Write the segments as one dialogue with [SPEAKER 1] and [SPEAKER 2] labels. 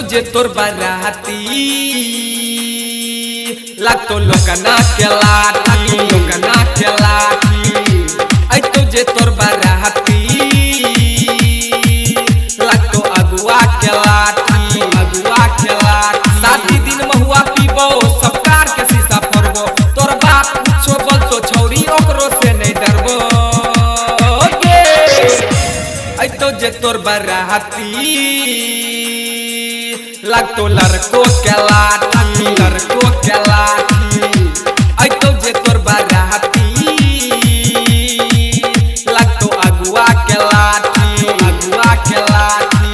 [SPEAKER 1] जे तोर बाराती लागतो लोकना के लाठी लोकना के लाठी आई तो जे तोर बाराती लागतो अगुआ के लाठी अगुआ के लाठी साथी दिन महुआ पीबो सबकार के शीशा फोड़बो तोर बाप कुछो बोलतो छौरी ओकरो से नहीं डरबो आई तो जे तोर बाराती लागतो लड़को के लाठी लड़को के लाठी आई तो जे तोर बाराती लागतो अगुआ के लाठी अगुआ के लाठी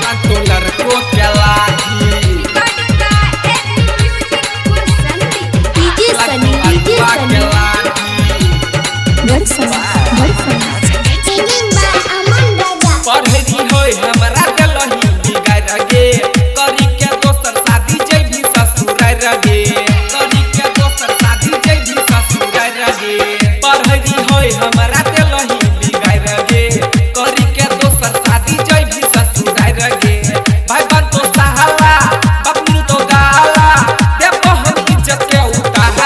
[SPEAKER 1] लागतो लड़को के लाठी अगुआ के लाठी पढ़ी होय हमरा गलही बिगाड़ गे करी के दोसर शादी जइबी ससुरार गे करी के दोसर शादी जइबी ससुरार गे पढ़ी होय हमरा गलही बिगाड़ गे करी के दोसर शादी जइबी ससुरार गे भाई बन तो सहाला बबलू तो गाला देबो हम इज्जत के उतार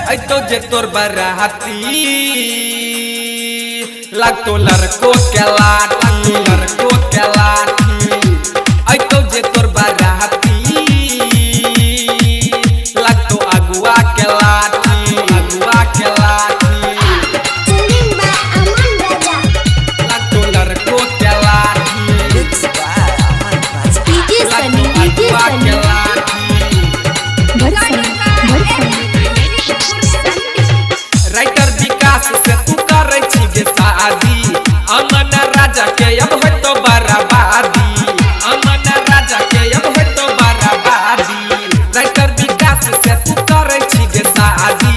[SPEAKER 1] आई तो जे तोर बाराती लागतो लड़को के लाठी लड़को के लाठी आई तो जे तोर बाराती लागतो अगुआ के लाठी अगुआ के लाठी लागतो लड़को के लाठी लागतो अगुआ के लाठी राइटर विकास से तू करे छी गे शादी अमन राजा के अब है तो बराबादी अमन राजा के अब है तो बराबादी राइटर विकास से तू करे छी गे शादी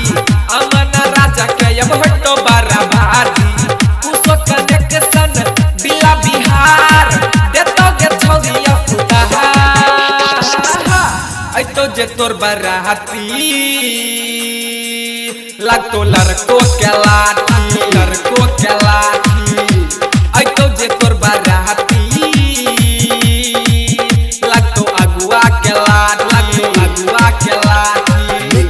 [SPEAKER 1] अमन राजा के अब है तो बराबादी कुसो कनेक्शन बिला बिहार देतो गे छौरिया फुटहार आई तो जे तोर बाराती लागतो लड़को के लाठी लड़को के लाठी आई तो जे तोर बाराती लागतो अगुआ के लाठी लागतो अगुआ के लाठी।